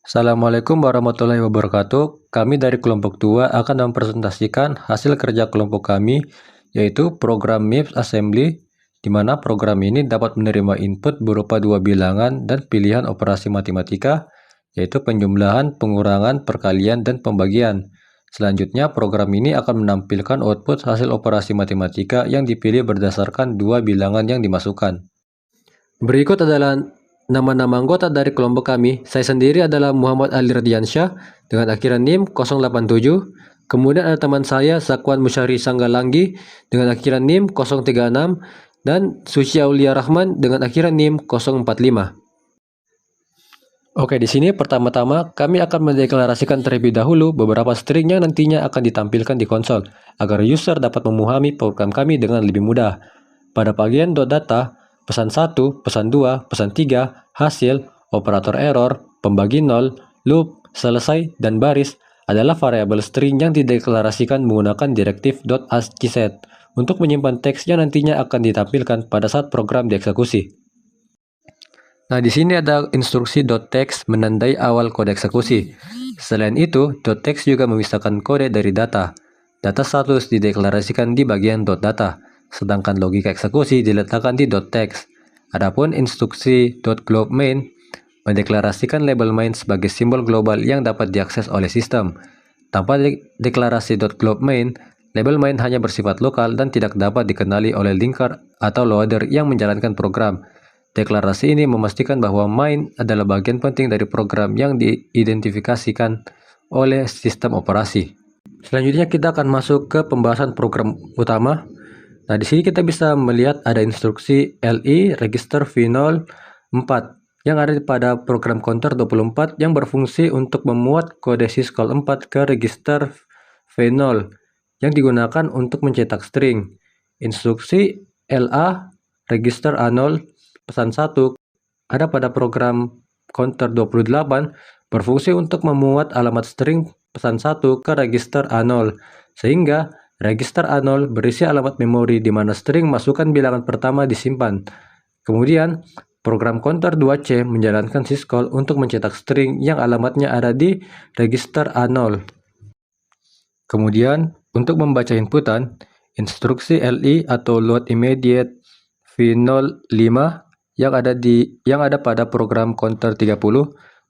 Assalamualaikum warahmatullahi wabarakatuh. Kami dari kelompok 2 akan mempresentasikan hasil kerja kelompok kami, yaitu program MIPS Assembly, di mana program ini dapat menerima input berupa dua bilangan dan pilihan operasi matematika, yaitu penjumlahan, pengurangan, perkalian, dan pembagian. Selanjutnya, program ini akan menampilkan output hasil operasi matematika yang dipilih berdasarkan dua bilangan yang dimasukkan. Berikut adalah nama-nama anggota dari kelompok kami. Saya sendiri adalah Muhammad Ali Radiansyah dengan akhiran NIM 087. Kemudian ada teman saya Zakwan Musyari Sanggalanggi dengan akhiran NIM 036 dan Suci Aulia Rahman dengan akhiran NIM 045. Oke, di sini pertama-tama kami akan mendeklarasikan terlebih dahulu beberapa string yang nantinya akan ditampilkan di konsol agar user dapat memahami program kami dengan lebih mudah. Pada bagian .data, pesan 1, pesan 2, pesan 3, hasil, operator error, pembagi 0, loop, selesai, dan baris adalah variabel string yang dideklarasikan menggunakan direktif .ascii set untuk menyimpan teks yang nantinya akan ditampilkan pada saat program dieksekusi. Nah, di sini ada instruksi .text menandai awal kode eksekusi. Selain itu, .text juga memisahkan kode dari data. Data status dideklarasikan di bagian .data, sedangkan logika eksekusi diletakkan di .text. Adapun instruksi .globe main mendeklarasikan label main sebagai simbol global yang dapat diakses oleh sistem. Tanpa deklarasi .globe main, label main hanya bersifat lokal dan tidak dapat dikenali oleh linker atau loader yang menjalankan program. Deklarasi ini memastikan bahwa main adalah bagian penting dari program yang diidentifikasikan oleh sistem operasi. Selanjutnya kita akan masuk ke pembahasan program utama. Nah, di sini kita bisa melihat ada instruksi LI register V0 4 yang ada pada program counter 24 yang berfungsi untuk memuat kode syscall 4 ke register V0 yang digunakan untuk mencetak string. Instruksi LA register A0 pesan 1 ada pada program counter 28 berfungsi untuk memuat alamat string pesan 1 ke register A0 sehingga register A0 berisi alamat memori di mana string masukan bilangan pertama disimpan. Kemudian program counter 2C menjalankan syscall untuk mencetak string yang alamatnya ada di register A0. Kemudian untuk membaca inputan, instruksi LI atau load immediate V05 yang ada pada program counter 30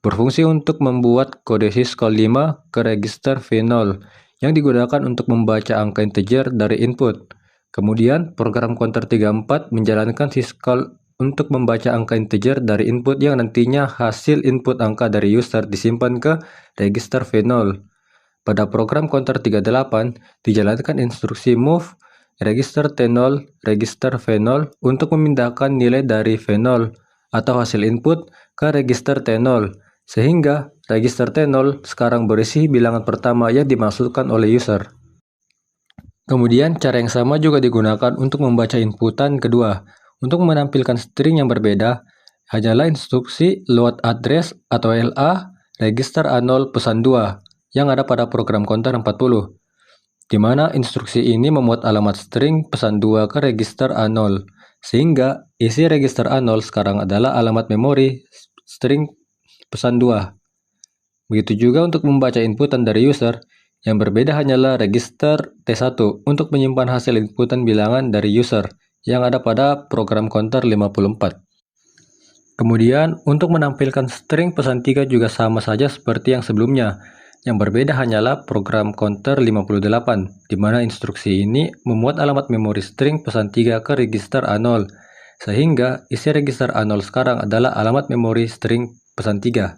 berfungsi untuk membuat kode syscall 5 ke register V0 yang digunakan untuk membaca angka integer dari input. Kemudian program counter 34 menjalankan syscall untuk membaca angka integer dari input yang nantinya hasil input angka dari user disimpan ke register V0. Pada program counter 38 dijalankan instruksi move register T0, register V0 untuk memindahkan nilai dari V0 atau hasil input ke register T0, sehingga register T0 sekarang berisi bilangan pertama yang dimasukkan oleh user. Kemudian cara yang sama juga digunakan untuk membaca inputan kedua. Untuk menampilkan string yang berbeda, hanyalah instruksi load address atau LA register A0 pesan 2 yang ada pada program counter 40. Di mana instruksi ini memuat alamat string pesan 2 ke register A0, sehingga isi register A0 sekarang adalah alamat memori string pesan 2. Begitu juga untuk membaca inputan dari user, yang berbeda hanyalah register T1 untuk menyimpan hasil inputan bilangan dari user yang ada pada program counter 54. Kemudian untuk menampilkan string pesan 3 juga sama saja seperti yang sebelumnya. Yang berbeda hanyalah program counter 58, di mana instruksi ini memuat alamat memori string pesan 3 ke register A0, sehingga isi register A0 sekarang adalah alamat memori string pesan 3.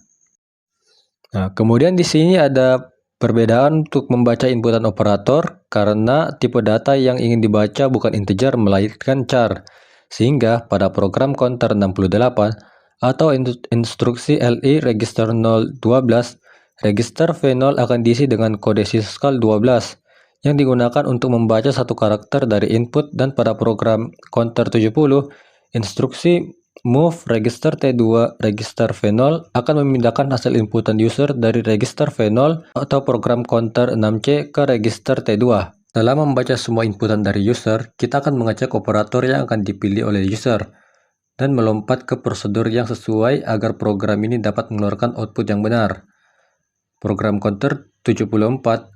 Nah, kemudian di sini ada perbedaan untuk membaca inputan operator karena tipe data yang ingin dibaca bukan integer melainkan char, sehingga pada program counter 68 atau instruksi LI register 012 register V0 akan diisi dengan kode syscall 12 yang digunakan untuk membaca satu karakter dari input, dan pada program counter 70 instruksi move register T2 register V0 akan memindahkan hasil inputan user dari register V0 atau program counter 6C ke register T2. Dalam membaca semua inputan dari user, kita akan mengecek operator yang akan dipilih oleh user dan melompat ke prosedur yang sesuai agar program ini dapat mengeluarkan output yang benar. Program counter 74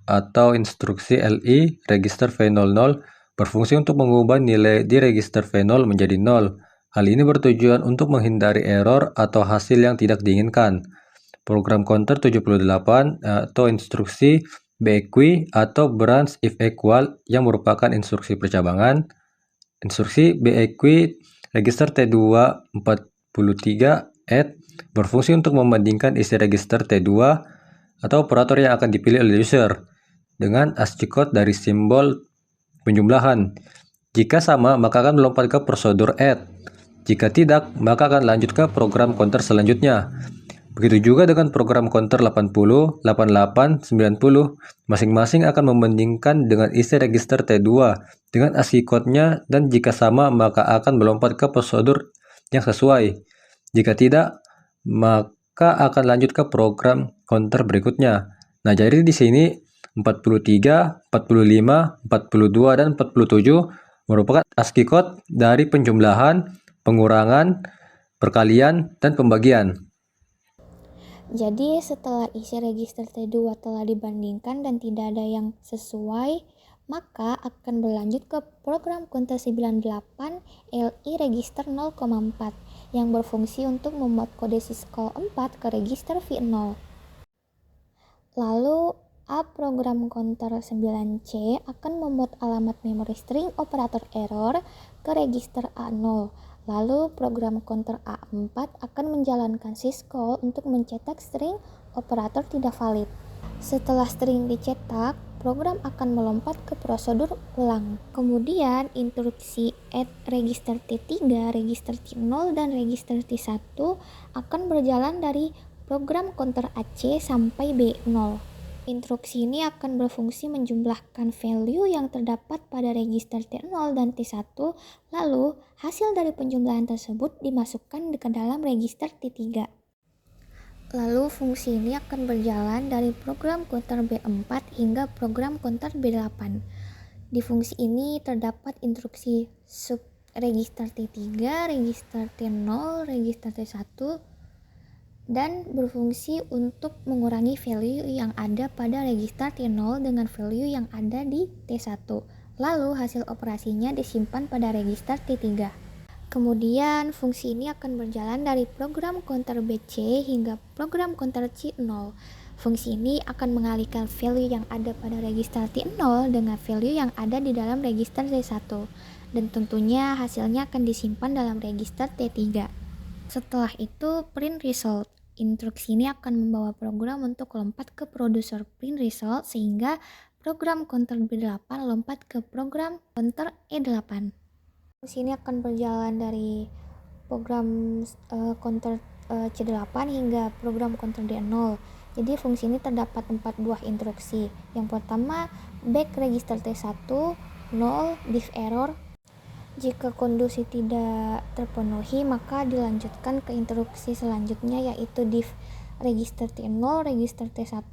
atau instruksi LI register V00 berfungsi untuk mengubah nilai di register V0 menjadi 0. Hal ini bertujuan untuk menghindari error atau hasil yang tidak diinginkan. Program counter 78 atau instruksi BEQI atau branch if equal yang merupakan instruksi percabangan. Instruksi BEQI register T2 43 add berfungsi untuk membandingkan isi register T2 atau operator yang akan dipilih oleh user dengan ASCII code dari simbol penjumlahan. Jika sama, maka akan melompat ke prosedur add. Jika tidak, maka akan lanjut ke program counter selanjutnya. Begitu juga dengan program counter 80, 88, 90, masing-masing akan membandingkan dengan isi register T2 dengan ASCII code-nya, dan jika sama maka akan melompat ke prosedur yang sesuai. Jika tidak, maka akan lanjut ke program counter berikutnya. Nah, jadi di sini 43, 45, 42, dan 47 merupakan ASCII code dari penjumlahan, pengurangan, perkalian, dan pembagian. Jadi setelah isi register T2 telah dibandingkan dan tidak ada yang sesuai, maka akan berlanjut ke program counter 98 LI register 0,4 yang berfungsi untuk membuat kode syscall 4 ke register V0. Lalu A program counter 9C akan membuat alamat memory string operator error ke register A0. Lalu program counter A4 akan menjalankan syscall untuk mencetak string operator tidak valid. Setelah string dicetak, program akan melompat ke prosedur ulang. Kemudian instruksi add register T3, register T0, dan register T1 akan berjalan dari program counter AC sampai B0. Instruksi ini akan berfungsi menjumlahkan value yang terdapat pada register T0 dan T1, lalu hasil dari penjumlahan tersebut dimasukkan ke dalam register T3. Lalu fungsi ini akan berjalan dari program counter B4 hingga program counter B8. Di fungsi ini terdapat instruksi sub register T3, register T0, register T1, dan berfungsi untuk mengurangi value yang ada pada register T0 dengan value yang ada di T1. Lalu hasil operasinya disimpan pada register T3. Kemudian fungsi ini akan berjalan dari program counter BC hingga program counter C0. Fungsi ini akan mengalihkan value yang ada pada register T0 dengan value yang ada di dalam register T1. Dan tentunya hasilnya akan disimpan dalam register T3. Setelah itu print result. Instruksi ini akan membawa program untuk lompat ke producer print result sehingga program counter B8 lompat ke program counter E8. Fungsi ini akan berjalan dari program counter C8 hingga program counter D0. Jadi fungsi ini terdapat 4 buah instruksi. Yang pertama, back register T1, 0, diff error. Jika kondisi tidak terpenuhi, maka dilanjutkan ke instruksi selanjutnya yaitu diff register T0, register T1.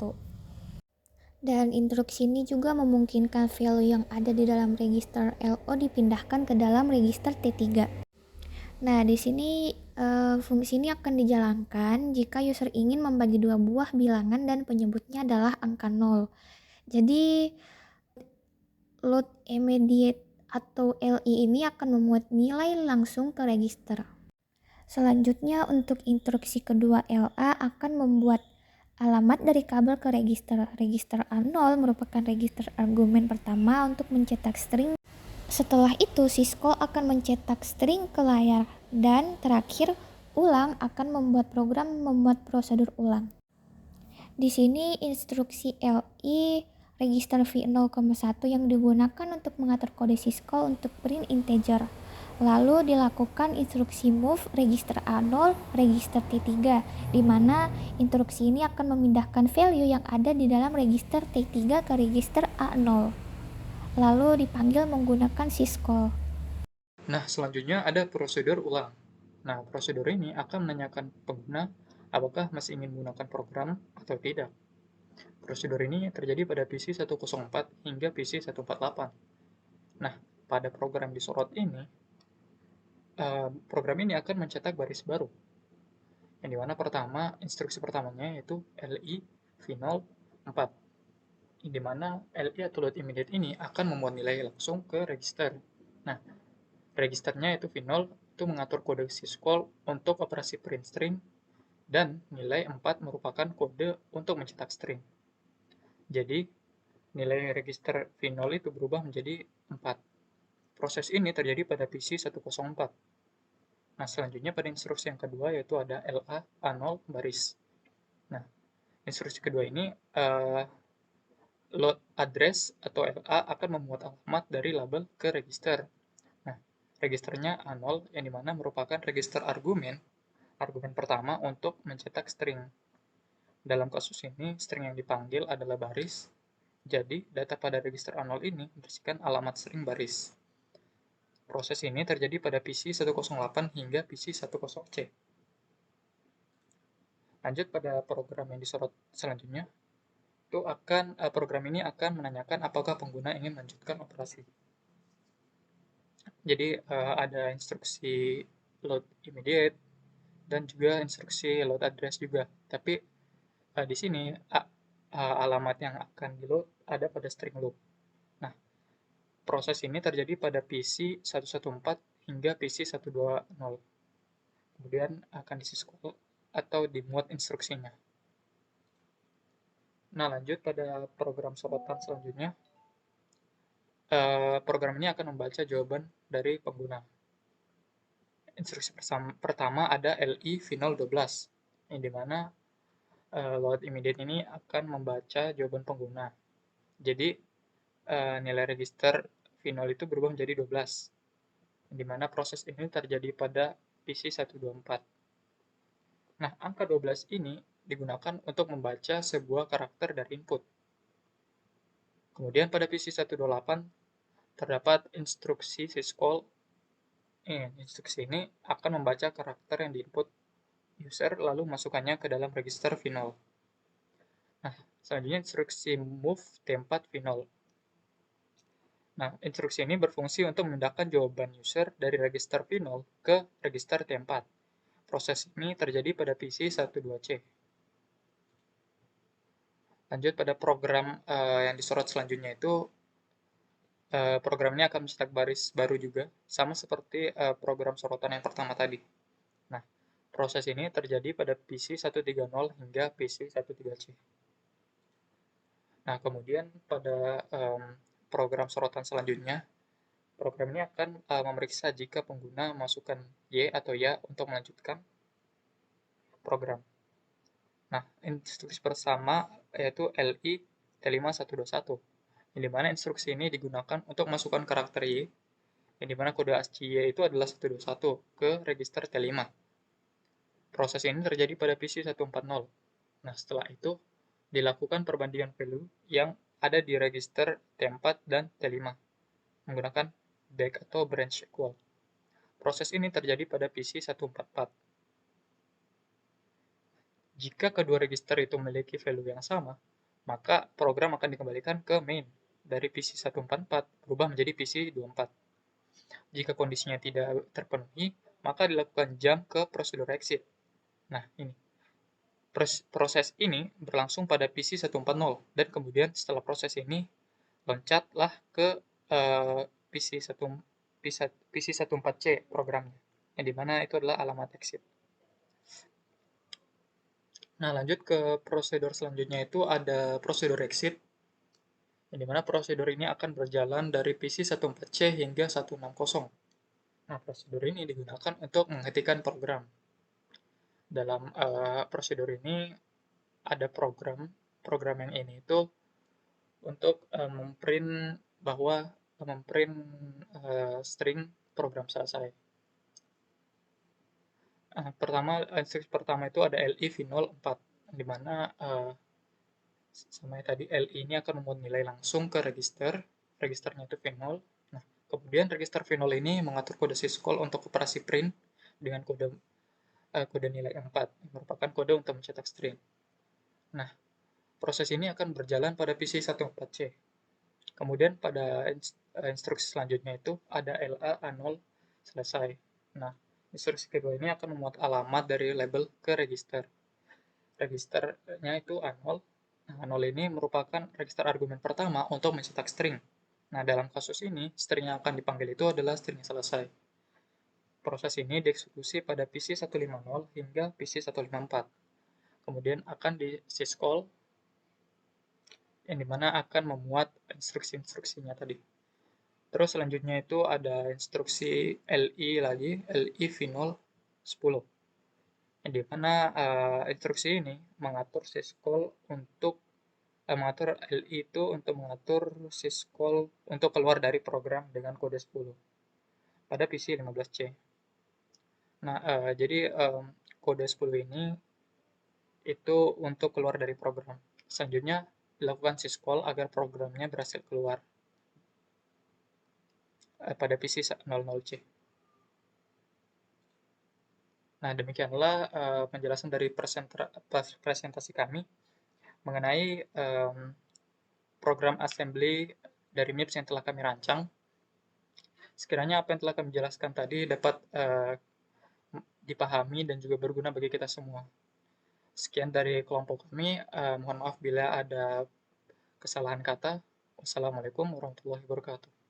Dan instruksi ini juga memungkinkan value yang ada di dalam register LO dipindahkan ke dalam register T3. Nah, di sini fungsi ini akan dijalankan jika user ingin membagi dua buah bilangan dan penyebutnya adalah angka 0. Jadi load immediate atau LI ini akan memuat nilai langsung ke register. Selanjutnya untuk instruksi kedua LA akan membuat alamat dari kabel ke register. Register A0 merupakan register argumen pertama untuk mencetak string. Setelah itu syscall akan mencetak string ke layar dan terakhir ulang akan membuat program membuat prosedur ulang. Di sini instruksi LI register V0,1 yang digunakan untuk mengatur kode syscall untuk print integer. Lalu dilakukan instruksi move register A0 register T3, di mana instruksi ini akan memindahkan value yang ada di dalam register T3 ke register A0. Lalu dipanggil menggunakan syscall. Nah, selanjutnya ada prosedur ulang. Nah, prosedur ini akan menanyakan pengguna apakah masih ingin menggunakan program atau tidak. Prosedur ini terjadi pada PC 104 hingga PC 148. Nah, pada program disorot ini, program ini akan mencetak baris baru. Yang dimana pertama, instruksi pertamanya yaitu LI V0 4, di mana LI atau load immediate ini akan memuat nilai langsung ke register. Nah, registernya itu V0 itu mengatur kode syscall untuk operasi print string, dan nilai 4 merupakan kode untuk mencetak string. Jadi, nilai register V0 itu berubah menjadi 4. Proses ini terjadi pada PC 104. Nah, selanjutnya pada instruksi yang kedua yaitu ada LA A0 baris. Nah, instruksi kedua ini load address atau LA akan memuat alamat dari label ke register. Nah, registernya A0 yang dimana merupakan register argumen pertama untuk mencetak string. Dalam kasus ini, string yang dipanggil adalah baris, jadi data pada register A0 ini berisikan alamat string baris. Proses ini terjadi pada PC 108 hingga PC 10C. Lanjut pada program yang disorot selanjutnya, itu program ini akan menanyakan apakah pengguna ingin melanjutkan operasi. Jadi ada instruksi load immediate dan juga instruksi load address juga. Tapi di sini alamat yang akan di load ada pada string loop. Nah, proses ini terjadi pada PC 114 hingga PC 120. Kemudian akan disyscall atau dimuat instruksinya. Nah, lanjut pada program sorotan selanjutnya. Program ini akan membaca jawaban dari pengguna. Instruksi pertama ada LI V0 12, yang dimana load immediate ini akan membaca jawaban pengguna. Jadi, nilai register V0 itu berubah menjadi 12, di mana proses ini terjadi pada PC 124. Nah, angka 12 ini digunakan untuk membaca sebuah karakter dari input. Kemudian pada PC 128 terdapat instruksi syscall. Instruksi ini akan membaca karakter yang diinput user lalu masukkannya ke dalam register V0. Nah, selanjutnya instruksi move T4 V0. Nah, instruksi ini berfungsi untuk memindahkan jawaban user dari register V0 ke register T4. Proses ini terjadi pada PC 12C. Lanjut pada program yang disorot selanjutnya itu, program ini akan mencetak baris baru juga, sama seperti program sorotan yang pertama tadi. Nah, proses ini terjadi pada PC 130 hingga PC 13C. Nah, kemudian pada program sorotan selanjutnya, program ini akan memeriksa jika pengguna memasukkan Y atau Ya untuk melanjutkan program. Nah, instruksi pertama yaitu LI T5121, yang dimana instruksi ini digunakan untuk masukkan karakter Y, yang dimana kode ASCII Y itu adalah 121 ke register T5. Proses ini terjadi pada PC 140. Nah, setelah itu dilakukan perbandingan value yang ada di register T4 dan T5 menggunakan back atau branch equal. Proses ini terjadi pada PC 144. Jika kedua register itu memiliki value yang sama, maka program akan dikembalikan ke main dari PC 144 berubah menjadi PC 24. Jika kondisinya tidak terpenuhi, maka dilakukan jump ke prosedur exit. Nah, ini. Proses ini berlangsung pada PC 140, dan kemudian setelah proses ini, loncatlah ke PC 14C programnya, yang dimana itu adalah alamat exit. Nah, lanjut ke prosedur selanjutnya itu ada prosedur exit, yang dimana prosedur ini akan berjalan dari PC 14C hingga 160. Nah, prosedur ini digunakan untuk menghentikan program. Dalam prosedur ini ada program yang ini itu untuk memprint string program selesai. Instruksi pertama itu ada LI V0 4, di mana sama tadi LI ini akan memuat nilai langsung ke registernya itu V0. Nah, kemudian register V0 ini mengatur kode syscall untuk operasi print dengan kode nilai 4, yang merupakan kode untuk mencetak string. Nah, proses ini akan berjalan pada PC 14C. Kemudian pada instruksi selanjutnya itu ada LA A0 selesai. Nah, instruksi kedua ini akan memuat alamat dari label ke register. Registernya itu A0, Nah, 0 ini merupakan register argumen pertama untuk mencetak string. Nah, dalam kasus ini, string yang akan dipanggil itu adalah string yang selesai. Proses ini dieksekusi pada PC 150 hingga PC 154. Kemudian akan di syscall, yang dimana akan memuat instruksi-instruksinya tadi. Terus selanjutnya itu ada instruksi LI lagi, LI V0 10. Yang dimana instruksi ini mengatur syscall untuk mengatur LI itu untuk mengatur syscall untuk keluar dari program dengan kode 10 pada PC 15C. Nah, jadi kode 10 ini itu untuk keluar dari program. Selanjutnya dilakukan syscall agar programnya berhasil keluar pada PC 00C. Nah, demikianlah penjelasan dari presentasi kami mengenai program assembly dari MIPS yang telah kami rancang. Sekiranya apa yang telah kami jelaskan tadi dapat dipahami dan juga berguna bagi kita semua. Sekian dari kelompok kami. Mohon maaf bila ada kesalahan kata. Wassalamualaikum warahmatullahi wabarakatuh.